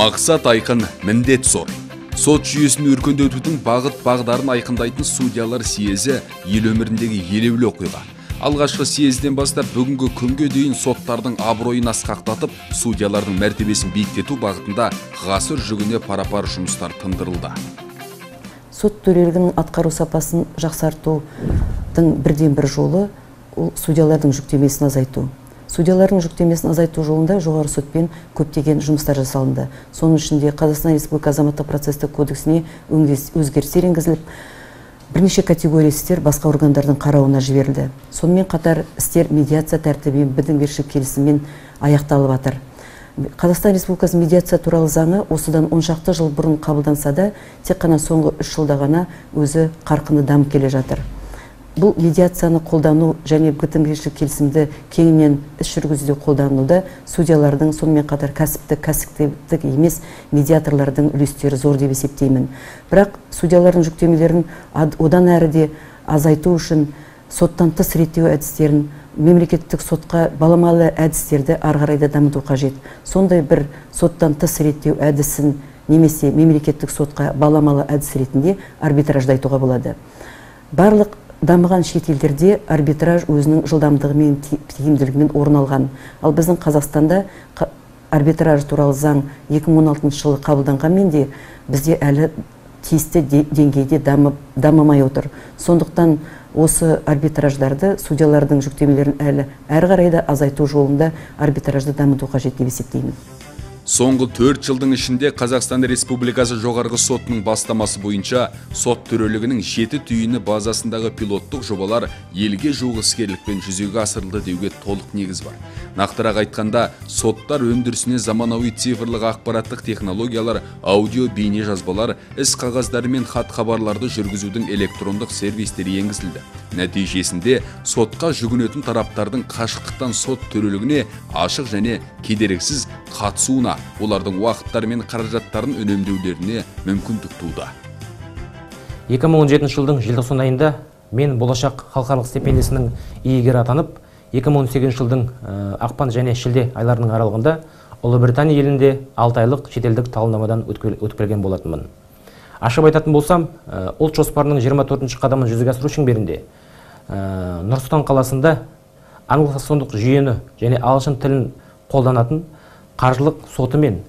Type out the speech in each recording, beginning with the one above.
Мақсат айқын, міндет зор. Сот жүйесін өркендетудің бағыт-бағдарын айқындайтын судьялар съезі ел өміріндегі елеулі оқиға. Алғашқы съезден бастап бүгінгі күнге дейін соттардың абыройын асқақтатып, судьялардың мәртебесін биіктету бағытында ғасыр жүгіне пара-пар жұмыстар тындырылды. Сот төрелігінің атқару сапасын жақсартудың бірден бір жолы судьялардың жүктемесін азайту. Судьялардың жүктемесін азайту жолында жоғары сотпен көптеген жұмыстар жасалынды. Соның ішінде Қазақстан Республика азаматтық процестік кодексіне өзгерістер енгізіліп, бірнеше категория істер басқа органдардың қарауына жіберілді. Сонымен қатар істер медиация тәртібімен бітімгершілік келісіммен аяқталып жатыр. Қазақстан Республикасы медиация туралы заңы осыдан 10 шақты жыл бұрын қабылданса да, тек қана соңғы 3 жылда ғана өзі қарқынды дамып келе жатыр. Бұл медиацияны қолдану және бітімгершілік келісімді кеңінен іс жүргізуде қолдануда судьялардың, сонымен қатар кәсіптік емес медиаторлардың үлестері зор деп есептеймін. Бірақ судьялардың жүктемелерін одан әрі де азайту үшін соттан тыс реттеу әдістерін, мемлекеттік сотқа баламалы әдістерді ары қарай да дамыту қажет. Сондай бір соттан тыс реттеу әдісін немесе мемлекеттік сотқа баламалы әдіс ретінде арбитражды айтуға болады. Барлық дамыған шет елдерде арбитраж өзінің жылдамдығымен, тиімділігімен орын алған. Ал біздің Қазақстанда арбитраж туралы заң 2016 жылы қабылданғанмен де бізде әлі тиісті деңгейде дамымай отыр. Сондықтан осы арбитраждарды, судьялардың жүктемелерін әлі әрі қарай да азайту жолында арбитражды дамыту қажет деп есептеймін. Соңғы 4 жылдың ішінде Қазақстан Республикасы жоғарғы сотының бастамасы бойынша сот төрелігінің 7 түйіні базасындағы пилоттық жобалар елге жуық іскерлікпен жүзеге асырылды деуге толық негіз бар. Нақтырақ айтқанда, соттар өндірісіне заманауи цифрлық ақпараттық технологиялар, аудио, бейне жазбалар, іс қағаздары мен хат хабарларды жүргізудің электрондық сервистері енгізілді. Нәтижесінде сотқа жүгінетін тараптардың қашықтықтан сот төрелігіне ашық және кедергісіз қатысуына, олардың уақыттары мен қаражаттарын үнемдеулеріне мүмкіндік туды. 2017 жылдың желтоқсан айында мен болашақ халықаралық стипендиясының иегері атанып, 2018 жылдың ақпан және шілде айларының аралығында Ұлыбритания елінде 6 айлық шетелдік талдамадан өтіп келген болатынмын. Ашып айтатын болсам, ұлт жоспарының 24-ші қадамын жүзеге асыру шеңберінде Нұр-Сұлтан қаласында англосаксондық жүйені және ағылшын тілін қолданатын қаржылық соты мен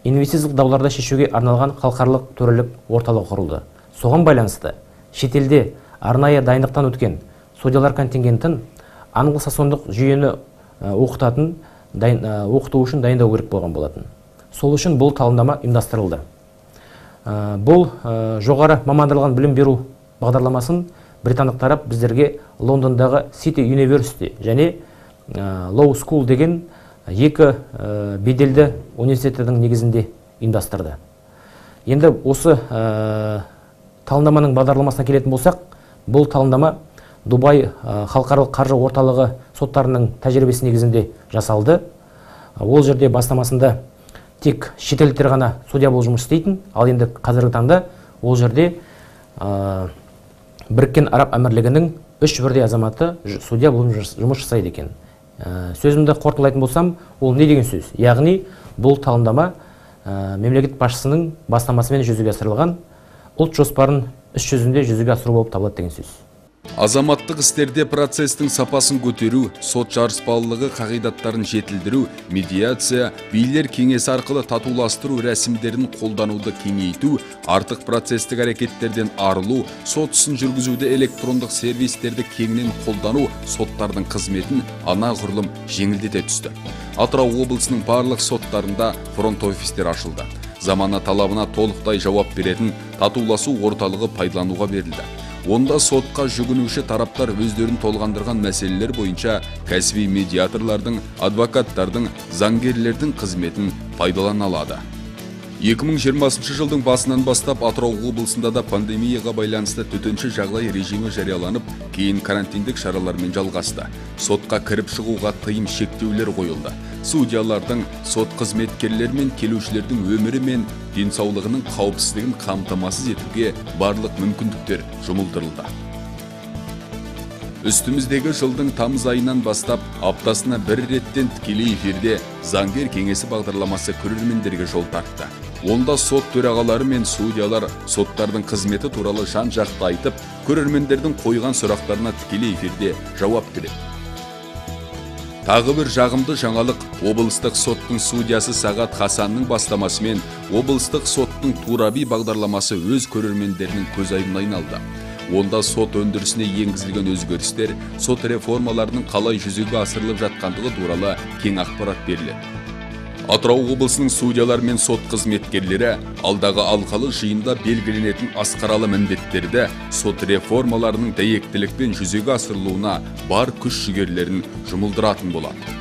инвестициялық дауларды шешуге арналған халықаралық төрелік орталығы құрылды. Соған байланысты шетелде арнайы дайындықтан өткен судьялар контингентін англосаксондық жүйені оқыту үшін дайындау керек болған болатын. Сол үшін бұл талдама ұйымдастырылды. Бұл жоғары мамандырылған білім беру бағдарламасын британдық тарап біздерге Лондондағы City University және Law School деген екі беделді университеттердің негізінде ұйымдастырды. Енді осы талдаманың бағдарламасына келетін болсақ, бұл талдама Дубай халықаралық қаржы орталығы соттарының тәжірибесі негізінде жасалды. Ол жерде бастамасында тек шетелдіктер ғана судья болып жұмыс істейтін, ал енді қазіргі таңда ол жерде Біріккен Араб Әмірлігінің 3 бірдей азаматы судья болып жұмыс жасайды екен. Сөзімді қорытындылайтын болсам, ол не деген сөз? Яғни бұл талдама мемлекет басшысының бастамасымен жүзеге асырылған ұлт жоспарын іс жүзінде жүзеге асыру болып табылады деген сөз. Азаматтық істерде процестің сапасын көтеру, сот жарыспалылығы қағидаттарын жетілдіру, медиация, билер кеңесі арқылы татуластыру рәсімдерін қолдануды кеңейту, артық процестік әрекеттерден арылу, сот ісін жүргізуді электрондық сервистерді кеңінен қолдану соттардың қызметін анағұрлым жеңілдете түсті. Атырау облысының барлық соттарында фронт-офистер ашылды. Замана талабына толықтай жауап беретін татуласу орталығы пайдалануға берілді. Онда сотқа жүгінуші тараптар өздерін толғандырған мәселелер бойынша кәсіби медиаторлардың, адвокаттардың, заңгерлердің қызметін пайдалана алады. 2020 жылдың басынан бастап Атырау облысында да пандемияға байланысты төтенше жағдай режимі жарияланып, кейін карантиндік шаралармен жалғасты. Сотқа кіріп шығуға тыйым шектеулер қойылды. Судьялардың, сот қызметкерлер мен келушілердің өмірі мен денсаулығының қауіпсіздігін қамтамасыз етуге барлық мүмкіндіктер жұмылдырылды. Үстіміздегі жылдың тамыз айынан бастап аптасына бір реттен тікелей эфирде заңгер кеңесі бағдарламасы көрермендерге жол тартты. Онда сот төрағалары мен судьялар соттардың қызметі туралы жан-жақты айтып, көрермендердің қойған сұрақтарына тікелей эфирде жауап береді. Тағы бір жағымды жаңалық, облыстық соттың судьясы Сағат Хасанның бастамасымен облыстық соттың Тураби бағдарламасы өз көрермендерінің көзайымына айналды. Онда сот өндірісіне енгізілген өзгерістер, сот реформаларының қалай жүзеге асырылып жатқандығы туралы кең ақпарат беріледі. Атырау облысының судьялар мен сот қызметкерлері алдағы алқалы жиында белгіленетін асқаралы міндеттерді сот реформаларының дәйектілікпен жүзеге асырылуына бар күш-жігерлерін жұмылдыратын болады.